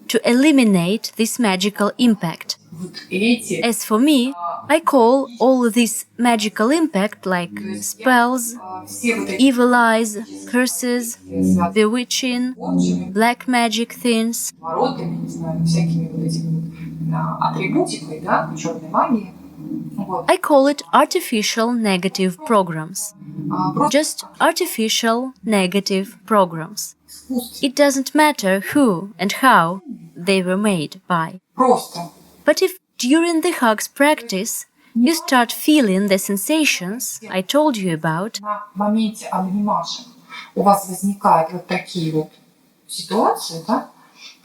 Speaker 1: To eliminate this magical impact.
Speaker 2: Вот эти
Speaker 1: As for me, I call all this magical impact like spells,
Speaker 2: все вот эти
Speaker 1: evil eyes, curses,
Speaker 2: связанные
Speaker 1: bewitching,
Speaker 2: с
Speaker 1: black magic things,
Speaker 2: воротами, не знаю, всякими вот этими вот, атрибутикой, да, черной магией. Вот.
Speaker 1: I call it artificial negative programs.
Speaker 2: Просто
Speaker 1: Just artificial negative programs.
Speaker 2: искусство.
Speaker 1: It doesn't matter who and how they were made by.
Speaker 2: Просто.
Speaker 1: But if during the hugs practice you start feeling the sensations I told you about,
Speaker 2: На моменте обнимашек у вас возникают вот такие вот ситуации, да,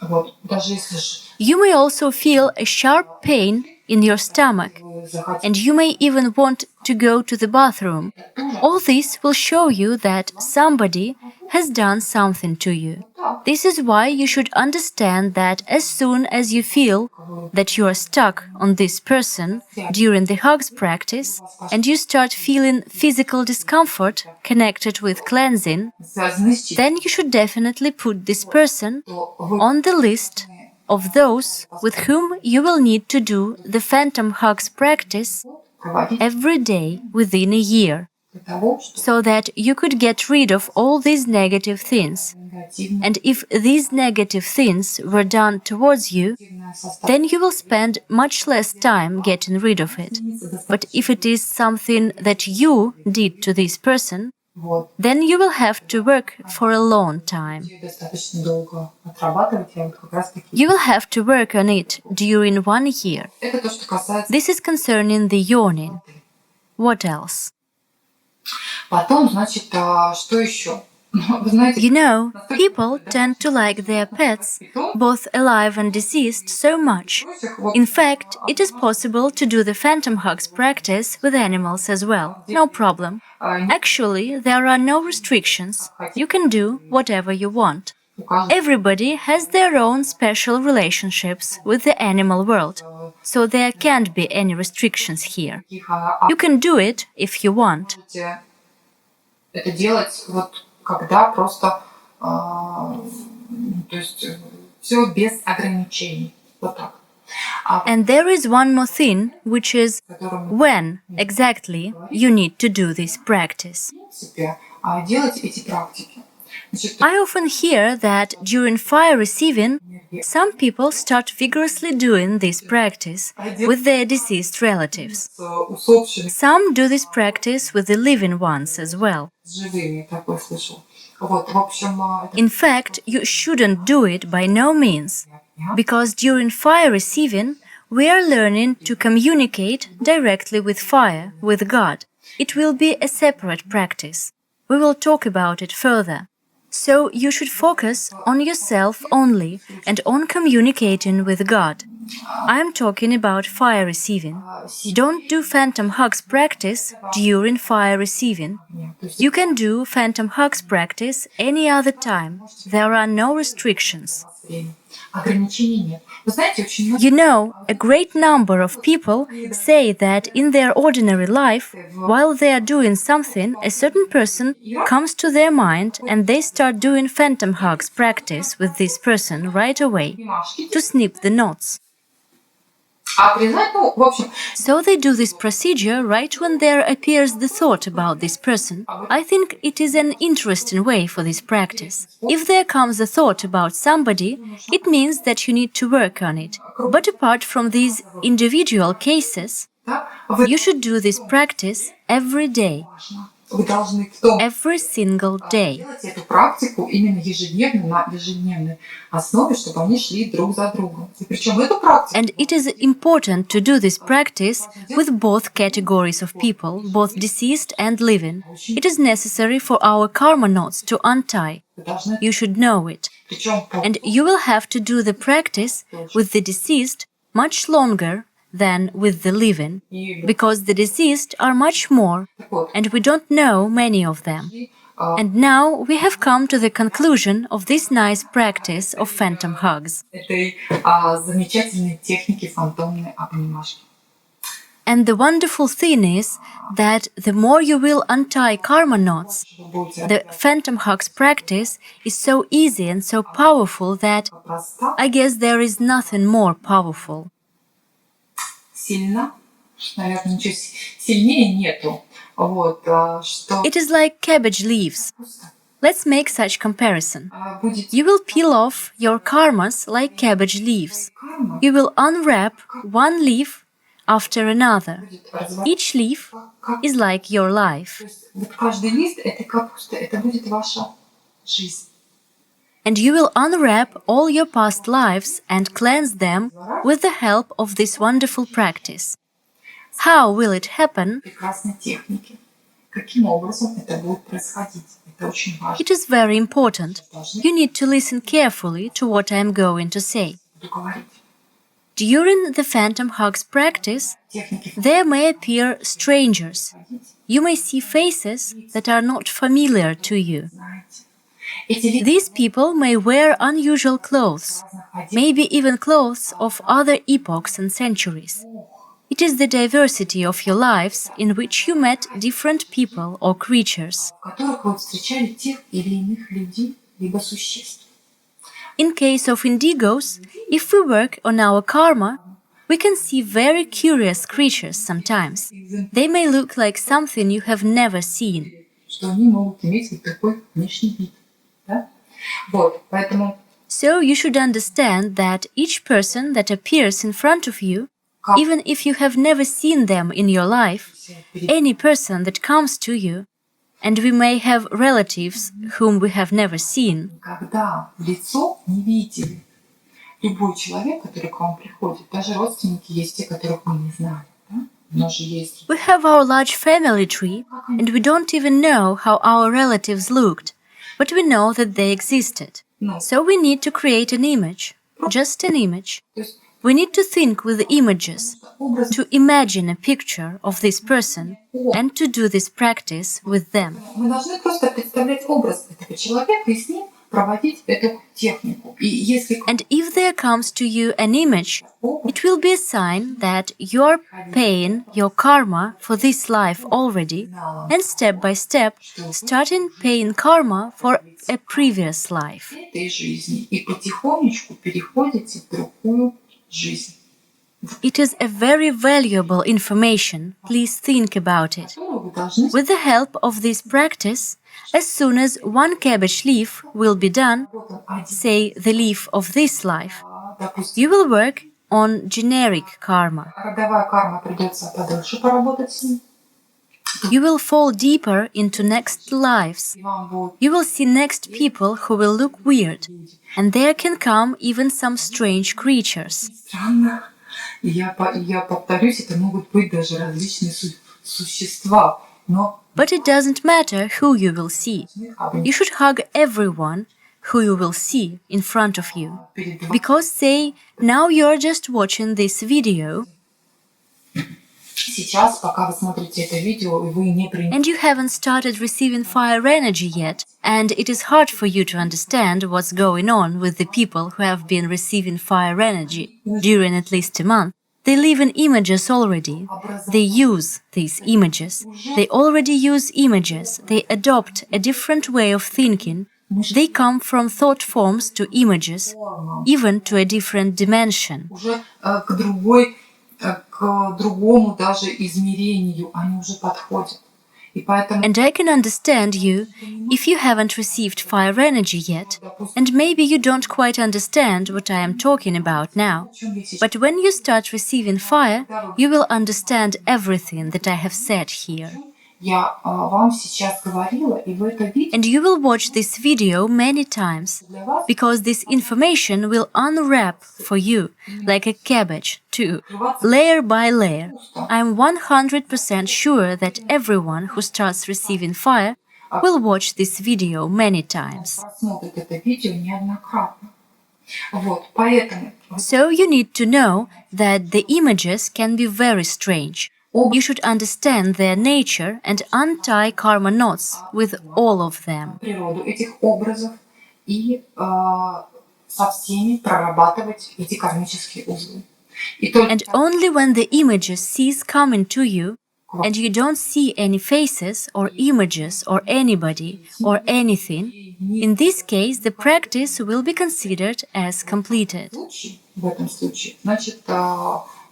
Speaker 2: вот, даже если же
Speaker 1: you may also feel a sharp pain in your stomach,
Speaker 2: вы захотите,
Speaker 1: and you may even want to go to the bathroom. All this will show you that somebody has done something to you. This is why you should understand that as soon as you feel that you are stuck on this person during the hugs practice and you start feeling physical discomfort connected with cleansing, then you should definitely put this person on the list of those with whom you will need to do the phantom hugs practice every day within a year, so that you could get rid of all these negative things. And if these negative things were done towards you, then you will spend much less time getting rid of it. But if it is something that you did to this person, then you will have to work for a long time. You will have to work on it during 1 year. This is concerning the yawning. What else? You know, people tend to like their pets, both alive and deceased, so much. In fact, it is possible to do the phantom hugs practice with animals as well. No problem. Actually, there are no restrictions. You can do whatever you want. Everybody has their own special relationships with the animal world, so there can't be any restrictions here. You can do it if you want.
Speaker 2: Когда просто, то есть все без ограничений, вот так.
Speaker 1: And there is one more thing, which is when exactly you need to do this practice.
Speaker 2: Делать эти практики.
Speaker 1: I often hear that during fire receiving, some people start vigorously doing this practice with their deceased relatives. Some do this practice with the living ones as well. In fact, you shouldn't do it by no means, because during fire receiving, we are learning to communicate directly with fire, with God. It will be a separate practice. We will talk about it further. So you should focus on yourself only and on communicating with God. I am talking about fire receiving. Don't do phantom hugs practice during fire receiving. You can do phantom hugs practice any other time. There are no restrictions. You know, a great number of people say that in their ordinary life, while they are doing something, a certain person comes to their mind and they start doing phantom hugs practice with this person right away to snip the knots. So they do this procedure right when there appears the thought about this person. I think it is an interesting way for this practice. If there comes a thought about somebody, it means that you need to work on it. But apart from these individual cases, you should do this practice every day. Every single day. And it is important to do this practice with both categories of people, both deceased and living. It is necessary for our karma knots to untie. You should know it. And you will have to do the practice with the deceased much longer than with the living, because the deceased are much more, and we don't know many of them. And now we have come to the conclusion of this nice practice of phantom hugs. And the wonderful thing is that the more you will untie karma knots, the phantom hugs practice is so easy and so powerful that I guess there is nothing more powerful. It is like cabbage leaves. Let's make such comparison. You will peel off your karmas like cabbage leaves. You will unwrap one leaf after another. Each leaf is like your life. And you will unwrap all your past lives and cleanse them with the help of this wonderful practice. How will it happen? It is very important. You need to listen carefully to what I am going to say. During the phantom hugs practice, there may appear strangers. You may see faces that are not familiar to you. These people may wear unusual clothes, maybe even clothes of other epochs and centuries. It is the diversity of your lives in which you met different people or creatures.
Speaker 2: в которых вы встречали тех или иных людей, либо существ.
Speaker 1: In case of indigos, if we work on our karma, we can see very curious creatures sometimes. They may look like something you have never seen.
Speaker 2: Что они могут иметь вот такой внешний вид. Да? Вот, поэтому
Speaker 1: So you should understand that each person that appears in front of you, even if you have never seen them in your life, any person that comes to you, and we may have relatives whom we have never seen.
Speaker 2: когда в лицо не видели любой человек, который к вам приходит, даже родственники есть те, которых мы не знаем. Да? Но же есть.
Speaker 1: We have our large family tree, and we don't even know how our relatives looked, but we know that they existed. So we need to create an image, just an image.
Speaker 2: То есть
Speaker 1: We need to think with images, to imagine a picture of this person, and to do this practice with them.
Speaker 2: мы должны просто представлять образ этого человека и с ним проводить эту технику. И если
Speaker 1: And if there comes to you an image, it will be a sign that you're paying your karma for this life already, and step by step, starting paying karma for a previous life.
Speaker 2: этой жизни и потихонечку переходите в другую жизнь,
Speaker 1: It is a very valuable information. Please think about it.
Speaker 2: которую вы должны
Speaker 1: With the help of this practice, as soon as one cabbage leaf will be done,
Speaker 2: вот он один,
Speaker 1: say the leaf of this life,
Speaker 2: допустим,
Speaker 1: you will work on generic karma.
Speaker 2: родовая карма, придется подольше поработать с ним,
Speaker 1: You will fall deeper into next lives.
Speaker 2: и вам будет
Speaker 1: You will see next people who will look weird, and there can come even some strange creatures.
Speaker 2: странно. И я повторюсь, это могут быть даже различные существа, но
Speaker 1: But it doesn't matter who you will see. You should hug everyone who you will see in front of you.
Speaker 2: перед вами
Speaker 1: Because say, now you're just watching this video
Speaker 2: сейчас, пока вы смотрите это видео, и вы не приняли,
Speaker 1: and you haven't started receiving fire energy yet, and it is hard for you to understand what's going on with the people who have been receiving fire energy during at least a month. They live in images already. They use these images. They already use images. They adopt a different way of thinking. They come from thought forms to images, even to a different dimension.
Speaker 2: уже к другому даже измерению они уже подходят. И поэтому
Speaker 1: And I can understand you if you haven't received fire energy yet, and maybe you don't quite understand what I am talking about now. But when you start receiving fire, you will understand everything that I have said here.
Speaker 2: я вам сейчас говорила, и вы это видите,
Speaker 1: And you will watch this video many times,
Speaker 2: для вас
Speaker 1: because this information will unwrap for you like a cabbage too, layer by layer. I'm 100% sure that everyone who starts receiving fire will watch this video many times.
Speaker 2: просмотрит это видео неоднократно. Вот, поэтому
Speaker 1: So you need to know that the images can be very strange. You should understand their nature and untie karma knots with all of them.
Speaker 2: природу этих образов и со всеми прорабатывать эти кармические узлы. И только
Speaker 1: And only when the images cease coming to you, and you don't see any faces or images or anybody or anything, in this case the practice will be considered as completed.
Speaker 2: в этом случае, значит,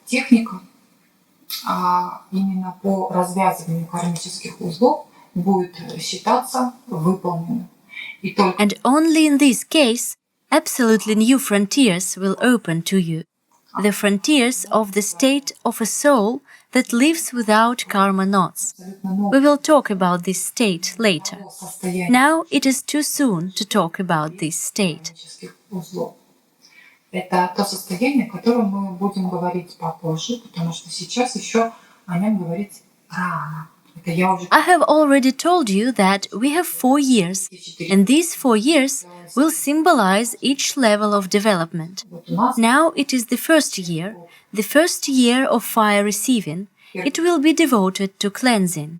Speaker 2: техника именно по развязыванию кармических узлов будет считаться выполненной. И только
Speaker 1: And only in this case, absolutely new frontiers will open to you. The frontiers of the state of a soul that lives without karma knots.
Speaker 2: абсолютно
Speaker 1: We will talk about this state later.
Speaker 2: новое состояние
Speaker 1: Now it is too soon to talk about this state.
Speaker 2: кармических узлов. Это то состояние, о котором мы будем говорить попозже, потому что сейчас еще о нем говорить рано. Это я уже
Speaker 1: I have already told you that we have 4 years, and these 4 years will symbolize each level of development.
Speaker 2: вот у нас
Speaker 1: Now it is the first year of fire receiving. It will be devoted to cleansing.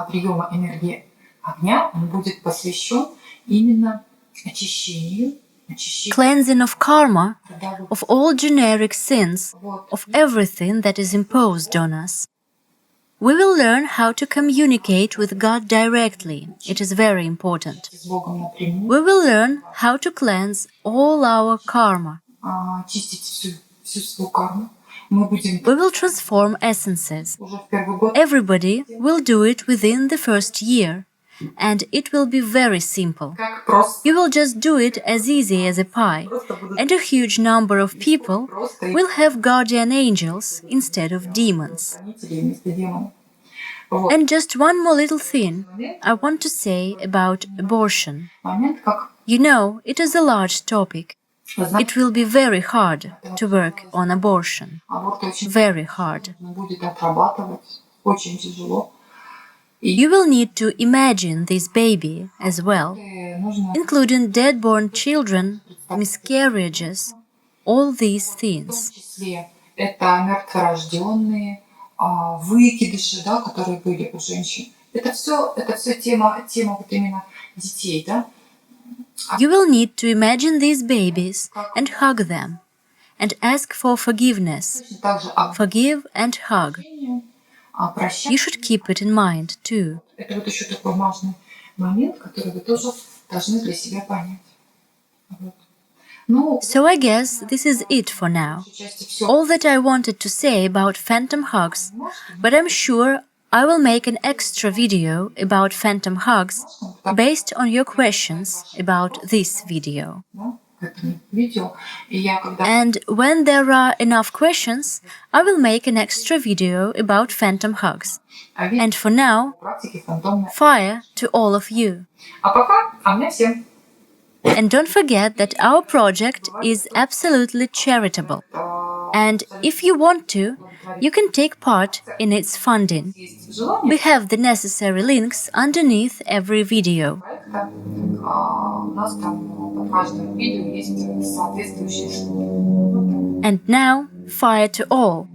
Speaker 2: приема энергии огня, он будет посвящен именно очищению
Speaker 1: cleansing of karma, of all generic sins, of everything that is imposed on us. We will learn how to communicate with God directly. It is very important.
Speaker 2: с Богом напрямую,
Speaker 1: We will learn how to cleanse all our karma.
Speaker 2: чистить всю свою карму. Мы будем
Speaker 1: We will transform essences.
Speaker 2: уже в первый год
Speaker 1: Everybody will do it within the first year, and it will be very simple.
Speaker 2: как просто,
Speaker 1: You will just do it as easy as a pie, and a huge number of people will have guardian angels instead of demons.
Speaker 2: хранители вместо демонов. Вот.
Speaker 1: And just one more little thing I want to say about abortion.
Speaker 2: Момент, как
Speaker 1: You know, it is a large topic.
Speaker 2: вы знаете,
Speaker 1: It will be very hard to work on abortion.
Speaker 2: аборт очень
Speaker 1: Very hard.
Speaker 2: нужно будет отрабатывать, очень тяжело.
Speaker 1: You will need to imagine this baby as well,
Speaker 2: И нужно
Speaker 1: including dead-born children, miscarriages, all these
Speaker 2: в том
Speaker 1: things.
Speaker 2: числе это мертворожденные, выкидыши, да, которые были у женщин. Это все тема вот именно детей, да.
Speaker 1: You will need to imagine these babies and hug them, and ask for forgiveness.
Speaker 2: Точно так же
Speaker 1: Forgive and hug. You
Speaker 2: прощение.
Speaker 1: should keep it in mind too.
Speaker 2: Это вот еще такой важный момент, который вы тоже должны для себя понять. Вот. Ну,
Speaker 1: So I guess this is it for now.
Speaker 2: в части все.
Speaker 1: All that I wanted to say about phantom hugs, but I'm sure I will make an extra video about phantom hugs based on your questions about this video.
Speaker 2: Да, к этому видео. И я когда
Speaker 1: And when there are enough questions, I will make an extra video about phantom hugs. And for now,
Speaker 2: практики фантомной.
Speaker 1: fire to all of you.
Speaker 2: А пока, а мне всем.
Speaker 1: And don't forget that our project is absolutely charitable. And if you want to, you can take part in its funding.
Speaker 2: Есть желание
Speaker 1: We have the necessary links underneath every video.
Speaker 2: проекта. У нас там под каждым видео есть соответствующие ссылки.
Speaker 1: And now, fire to all.